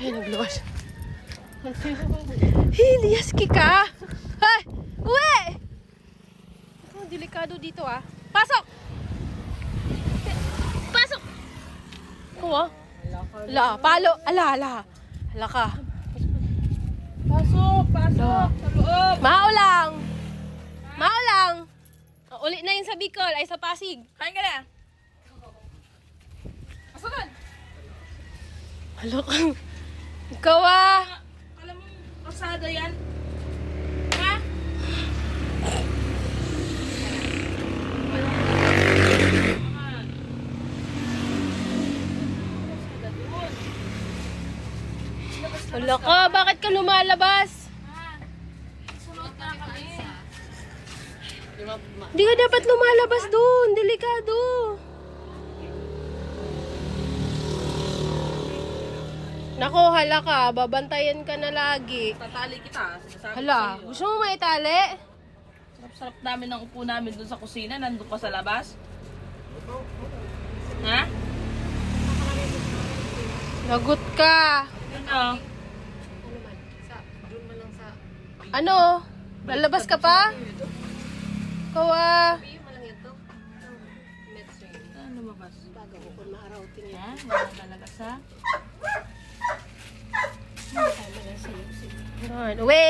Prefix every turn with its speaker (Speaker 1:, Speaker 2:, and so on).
Speaker 1: Ay, nagluwas. Hilias ka! Ay! Uwi! Ang delikado dito ah. Pasok! Pasok! Kuha? Ala, palo. Ala. Ala ka.
Speaker 2: Pasok! Sa loob!
Speaker 1: Maulang! Uli na yun sa Bicol, ay sa Pasig.
Speaker 2: Kain ka na! Asagan?
Speaker 1: Hala ka. Ikaw ah.
Speaker 2: Alam mo, kasada yan? Ha?
Speaker 1: Hala ka, bakit ka lumalabas?
Speaker 2: Sunod na kami.
Speaker 1: Hindi ka dapat lumalabas doon. Delikado. Nako, hala ka. Babantayan ka na lagi.
Speaker 2: Tatali kita. Sinasabi
Speaker 1: Hala,
Speaker 2: ko sa'yo.
Speaker 1: gusto mo maitali?
Speaker 2: Sarap-sarap namin ng upo namin dun sa kusina. Nandun pa sa labas. Ha?
Speaker 1: Lagot ka.
Speaker 2: Ano?
Speaker 1: Ano? Lalabas ka pa? Ikaw ah.
Speaker 2: Ano lumabas? Ha? Wala talaga sa...
Speaker 1: Uwi!